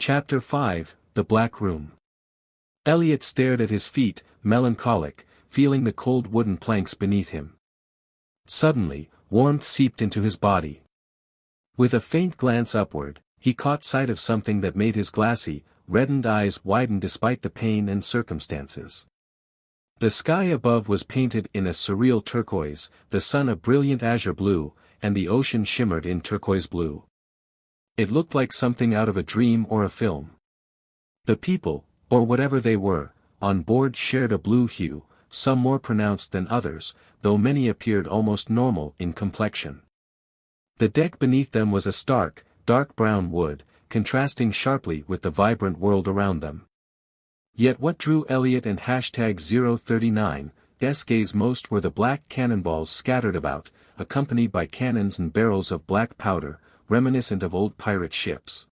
Chapter 5, The Black Room. Elliot stared at his feet, melancholic, feeling the cold wooden planks beneath him. Suddenly, warmth seeped into his body. With a faint glance upward, he caught sight of something that made his glassy, reddened eyes widen despite the pain and circumstances. The sky above was painted in a surreal turquoise, the sun a brilliant azure blue, and the ocean shimmered in turquoise blue. It looked like something out of a dream or a film. The people, or whatever they were, on board shared a blue hue, some more pronounced than others, though many appeared almost normal in complexion. The deck beneath them was a stark, dark brown wood, contrasting sharply with the vibrant world around them. Yet what drew Elliot and #039's gaze most were the black cannonballs scattered about, accompanied by cannons and barrels of black powder, reminiscent of old pirate ships.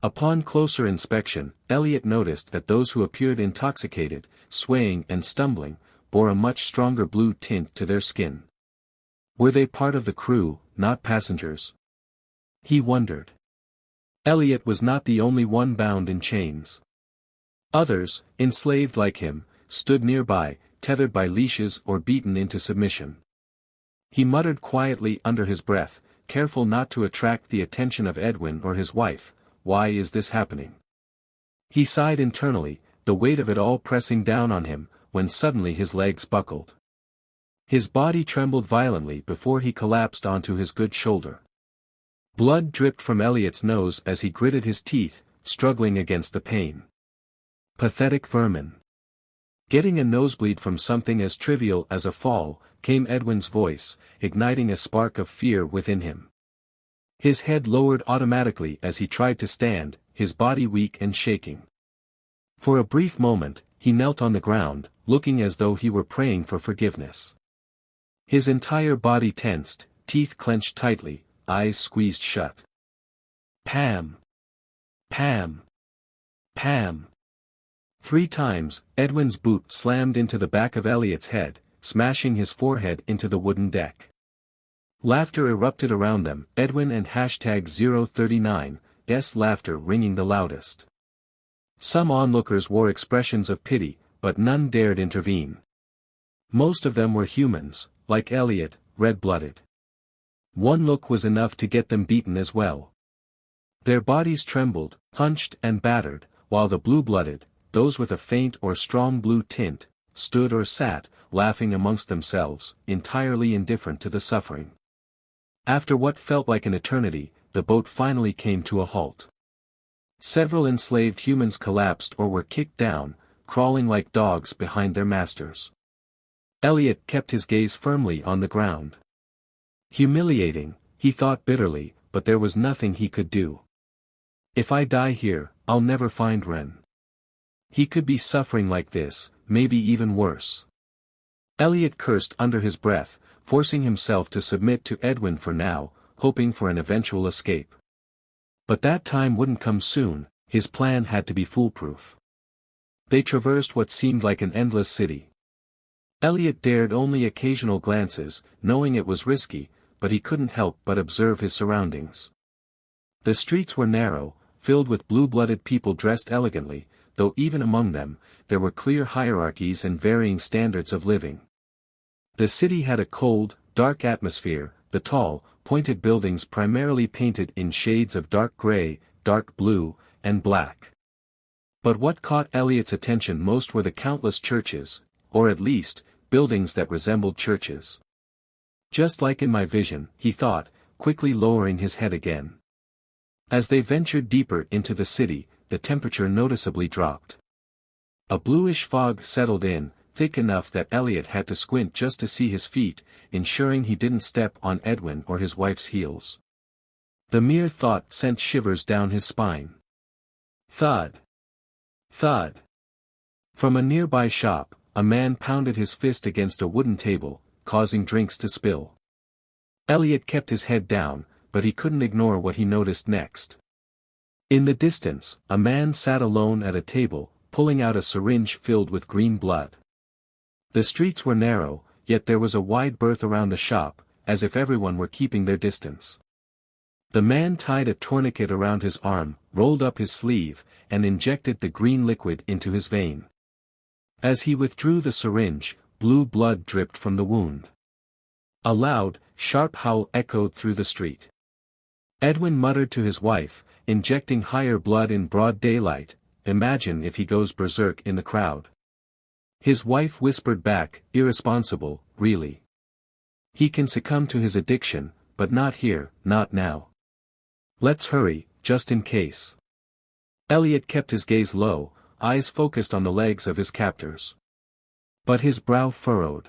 Upon closer inspection, Elliot noticed that those who appeared intoxicated, swaying and stumbling, bore a much stronger blue tint to their skin. Were they part of the crew, not passengers? He wondered. Elliot was not the only one bound in chains. Others, enslaved like him, stood nearby, tethered by leashes or beaten into submission. He muttered quietly under his breath, careful not to attract the attention of Edwin or his wife. Why is this happening? He sighed internally, the weight of it all pressing down on him, when suddenly his legs buckled. His body trembled violently before he collapsed onto his good shoulder. Blood dripped from Elliot's nose as he gritted his teeth, struggling against the pain. Pathetic vermin. Getting a nosebleed from something as trivial as a fall, came Edwin's voice, igniting a spark of fear within him. His head lowered automatically as he tried to stand, his body weak and shaking. For a brief moment, he knelt on the ground, looking as though he were praying for forgiveness. His entire body tensed, teeth clenched tightly, eyes squeezed shut. Pam! Pam! Pam! 3 times, Edwin's boot slammed into the back of Elliot's head, smashing his forehead into the wooden deck. Laughter erupted around them, Edwin and #039's laughter ringing the loudest. Some onlookers wore expressions of pity, but none dared intervene. Most of them were humans, like Elliot, red-blooded. One look was enough to get them beaten as well. Their bodies trembled, hunched and battered, while the blue-blooded, those with a faint or strong blue tint, stood or sat, laughing amongst themselves, entirely indifferent to the suffering. After what felt like an eternity, the boat finally came to a halt. Several enslaved humans collapsed or were kicked down, crawling like dogs behind their masters. Elliot kept his gaze firmly on the ground. Humiliating, he thought bitterly, but there was nothing he could do. If I die here, I'll never find Ren. He could be suffering like this, maybe even worse. Elliot cursed under his breath, forcing himself to submit to Edwin for now, hoping for an eventual escape. But that time wouldn't come soon, his plan had to be foolproof. They traversed what seemed like an endless city. Elliot dared only occasional glances, knowing it was risky, but he couldn't help but observe his surroundings. The streets were narrow, filled with blue-blooded people dressed elegantly, though even among them, there were clear hierarchies and varying standards of living. The city had a cold, dark atmosphere, the tall, pointed buildings primarily painted in shades of dark gray, dark blue, and black. But what caught Elliot's attention most were the countless churches, or at least, buildings that resembled churches. Just like in my vision, he thought, quickly lowering his head again. As they ventured deeper into the city, the temperature noticeably dropped. A bluish fog settled in, thick enough that Elliot had to squint just to see his feet, ensuring he didn't step on Edwin or his wife's heels. The mere thought sent shivers down his spine. Thud! Thud! From a nearby shop, a man pounded his fist against a wooden table, causing drinks to spill. Elliot kept his head down, but he couldn't ignore what he noticed next. In the distance, a man sat alone at a table, pulling out a syringe filled with green blood. The streets were narrow, yet there was a wide berth around the shop, as if everyone were keeping their distance. The man tied a tourniquet around his arm, rolled up his sleeve, and injected the green liquid into his vein. As he withdrew the syringe, blue blood dripped from the wound. A loud, sharp howl echoed through the street. Edwin muttered to his wife, injecting higher blood in broad daylight, imagine if he goes berserk in the crowd. His wife whispered back, irresponsible, really. He can succumb to his addiction, but not here, not now. Let's hurry, just in case. Elliot kept his gaze low, eyes focused on the legs of his captors. But his brow furrowed.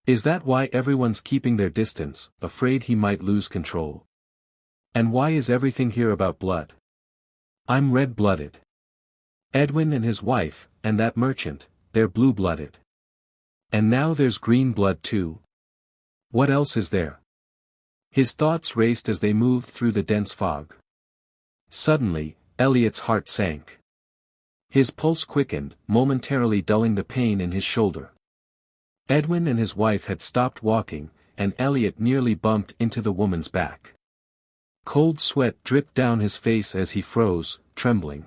Is that why everyone's keeping their distance, afraid he might lose control? And why is everything here about blood? I'm red-blooded. Edwin and his wife, and that merchant, they're blue-blooded. And now there's green blood too. What else is there? His thoughts raced as they moved through the dense fog. Suddenly, Elliot's heart sank. His pulse quickened, momentarily dulling the pain in his shoulder. Edwin and his wife had stopped walking, and Elliot nearly bumped into the woman's back. Cold sweat dripped down his face as he froze, trembling.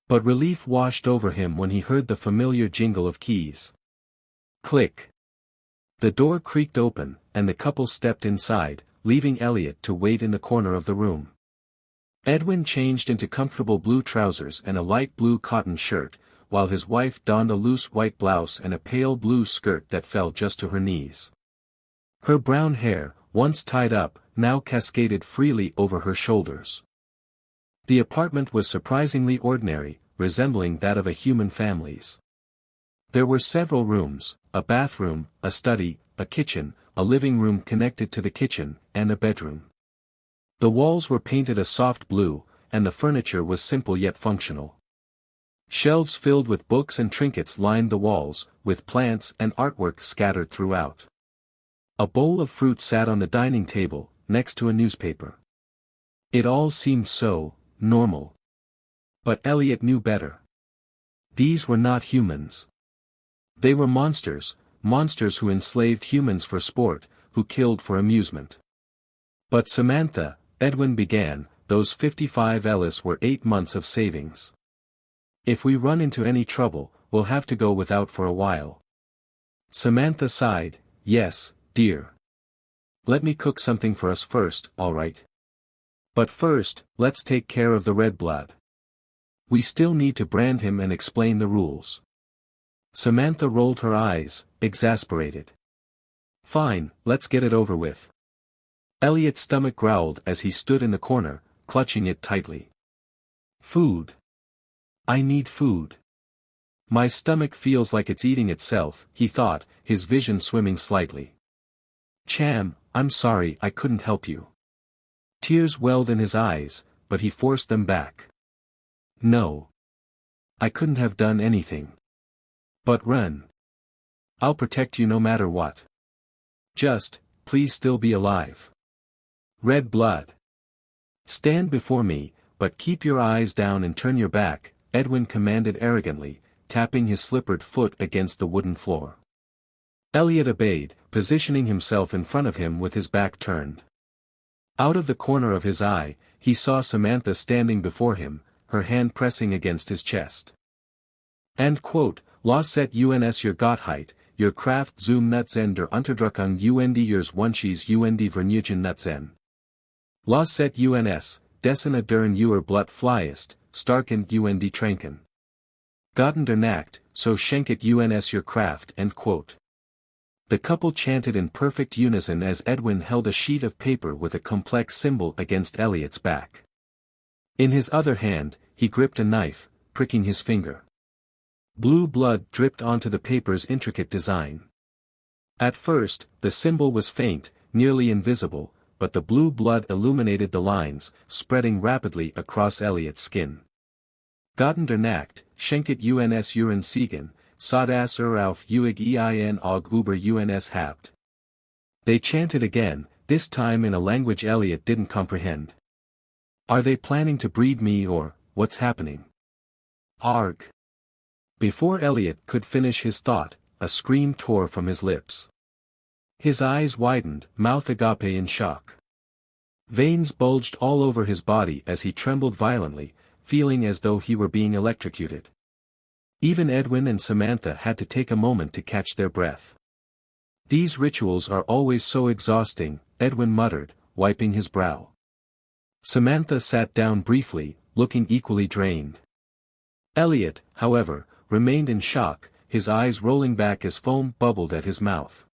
But relief washed over him when he heard the familiar jingle of keys. Click. The door creaked open, and the couple stepped inside, leaving Elliot to wait in the corner of the room. Edwin changed into comfortable blue trousers and a light blue cotton shirt, while his wife donned a loose white blouse and a pale blue skirt that fell just to her knees. Her brown hair, once tied up, now cascaded freely over her shoulders. The apartment was surprisingly ordinary, resembling that of a human family's. There were several rooms, a bathroom, a study, a kitchen, a living room connected to the kitchen, and a bedroom. The walls were painted a soft blue, and the furniture was simple yet functional. Shelves filled with books and trinkets lined the walls, with plants and artwork scattered throughout. A bowl of fruit sat on the dining table, next to a newspaper. It all seemed so normal. But Elliot knew better. These were not humans. They were monsters, monsters who enslaved humans for sport, who killed for amusement. But Samantha, Edwin began, those 55 Ellis were 8 months of savings. If we run into any trouble, we'll have to go without for a while. Samantha sighed, yes, dear. Let me cook something for us first, all right? But first, let's take care of the red blood. We still need to brand him and explain the rules. Samantha rolled her eyes, exasperated. Fine, let's get it over with. Elliot's stomach growled as he stood in the corner, clutching it tightly. Food. I need food. My stomach feels like it's eating itself, he thought, his vision swimming slightly. Cham, I'm sorry I couldn't help you. Tears welled in his eyes, but he forced them back. No. I couldn't have done anything. But run. I'll protect you no matter what. Just, please still be alive. Red blood. Stand before me, but keep your eyes down and turn your back, Edwin commanded arrogantly, tapping his slippered foot against the wooden floor. Elliot obeyed, positioning himself in front of him with his back turned. Out of the corner of his eye, he saw Samantha standing before him, her hand pressing against his chest. End quote. Losset uns your Gottheit, your Kraft zum Nutzen der Unterdrückung und ihres Wunsches und Vergnügen Nutzen. Losset uns, dessen dern uer Blut fliest, starken und Tränken. Gotten der Nacht, so schenket uns your Kraft. End quote. The couple chanted in perfect unison as Edwin held a sheet of paper with a complex symbol against Elliot's back. In his other hand, he gripped a knife, pricking his finger. Blue blood dripped onto the paper's intricate design. At first, the symbol was faint, nearly invisible, but the blue blood illuminated the lines, spreading rapidly across Elliot's skin. Gotten der Nacht, schenket uns Uren Siegen, Sodas auf Uig ein og über uns habt. They chanted again, this time in a language Elliot didn't comprehend. Are they planning to breed me or, what's happening? Arg. Before Elliot could finish his thought, a scream tore from his lips. His eyes widened, mouth agape in shock. Veins bulged all over his body as he trembled violently, feeling as though he were being electrocuted. Even Edwin and Samantha had to take a moment to catch their breath. "These rituals are always so exhausting," Edwin muttered, wiping his brow. Samantha sat down briefly, looking equally drained. Elliot, however, remained in shock, his eyes rolling back as foam bubbled at his mouth.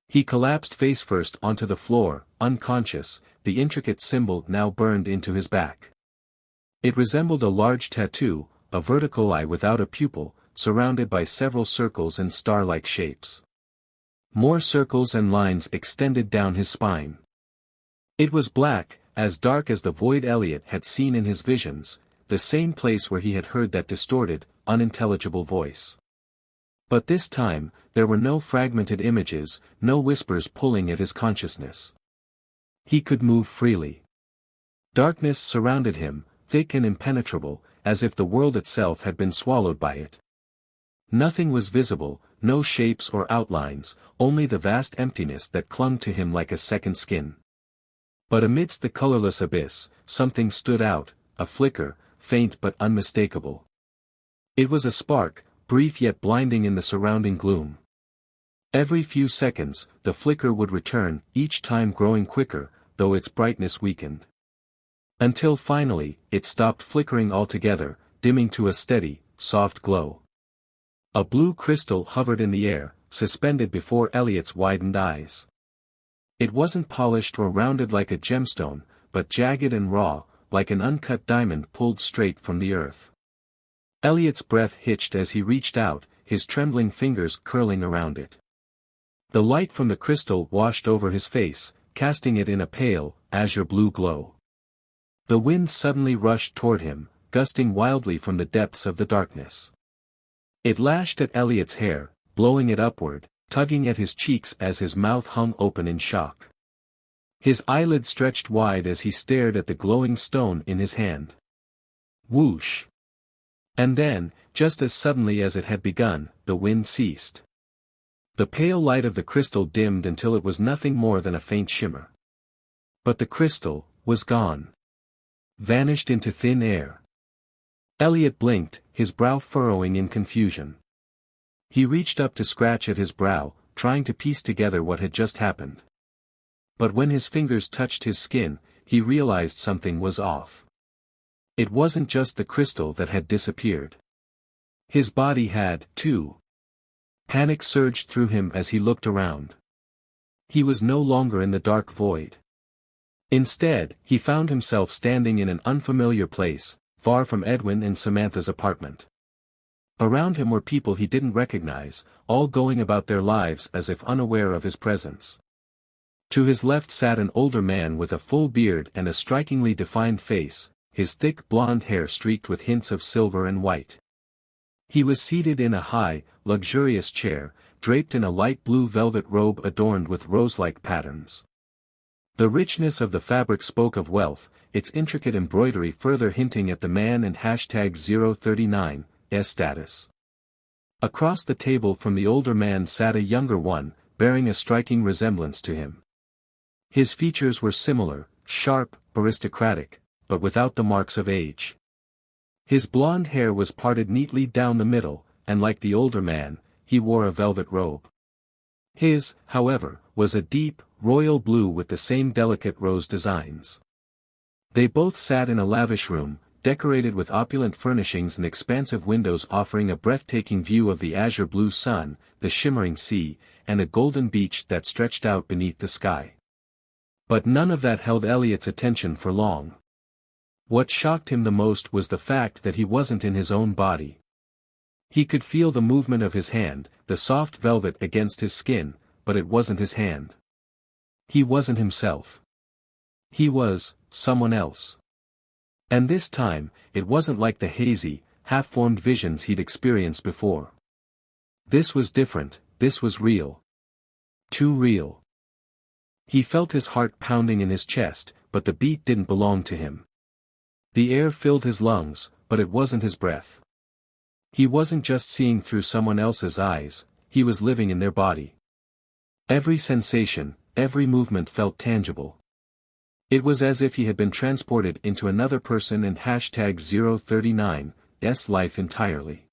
He collapsed face first onto the floor, unconscious, the intricate symbol now burned into his back. It resembled a large tattoo, a vertical eye without a pupil, surrounded by several circles and star-like shapes. More circles and lines extended down his spine. It was black, as dark as the void Elliot had seen in his visions, the same place where he had heard that distorted, unintelligible voice. But this time, there were no fragmented images, no whispers pulling at his consciousness. He could move freely. Darkness surrounded him, thick and impenetrable, as if the world itself had been swallowed by it. Nothing was visible, no shapes or outlines, only the vast emptiness that clung to him like a second skin. But amidst the colorless abyss, something stood out, a flicker, faint but unmistakable. It was a spark, brief yet blinding in the surrounding gloom. Every few seconds, the flicker would return, each time growing quicker, though its brightness weakened. Until finally, it stopped flickering altogether, dimming to a steady, soft glow. A blue crystal hovered in the air, suspended before Elliot's widened eyes. It wasn't polished or rounded like a gemstone, but jagged and raw, like an uncut diamond pulled straight from the earth. Elliot's breath hitched as he reached out, his trembling fingers curling around it. The light from the crystal washed over his face, casting it in a pale, azure-blue glow. The wind suddenly rushed toward him, gusting wildly from the depths of the darkness. It lashed at Elliot's hair, blowing it upward, tugging at his cheeks as his mouth hung open in shock. His eyelids stretched wide as he stared at the glowing stone in his hand. Whoosh! And then, just as suddenly as it had begun, the wind ceased. The pale light of the crystal dimmed until it was nothing more than a faint shimmer. But the crystal was gone. Vanished into thin air. Elliot blinked, his brow furrowing in confusion. He reached up to scratch at his brow, trying to piece together what had just happened. But when his fingers touched his skin, he realized something was off. It wasn't just the crystal that had disappeared. His body had, too. Panic surged through him as he looked around. He was no longer in the dark void. Instead, he found himself standing in an unfamiliar place, far from Edwin and Samantha's apartment. Around him were people he didn't recognize, all going about their lives as if unaware of his presence. To his left sat an older man with a full beard and a strikingly defined face, his thick blonde hair streaked with hints of silver and white. He was seated in a high, luxurious chair, draped in a light blue velvet robe adorned with rose-like patterns. The richness of the fabric spoke of wealth, its intricate embroidery further hinting at the man and #039's status. Across the table from the older man sat a younger one, bearing a striking resemblance to him. His features were similar, sharp, aristocratic, but without the marks of age. His blonde hair was parted neatly down the middle, and like the older man, he wore a velvet robe. His, however, was a deep, royal blue with the same delicate rose designs. They both sat in a lavish room, decorated with opulent furnishings and expansive windows offering a breathtaking view of the azure-blue sun, the shimmering sea, and a golden beach that stretched out beneath the sky. But none of that held Elliot's attention for long. What shocked him the most was the fact that he wasn't in his own body. He could feel the movement of his hand, the soft velvet against his skin, but it wasn't his hand. He wasn't himself. He was someone else. And this time, it wasn't like the hazy, half-formed visions he'd experienced before. This was different, this was real. Too real. He felt his heart pounding in his chest, but the beat didn't belong to him. The air filled his lungs, but it wasn't his breath. He wasn't just seeing through someone else's eyes, he was living in their body. Every sensation, every movement felt tangible. It was as if he had been transported into another person and #039's life entirely.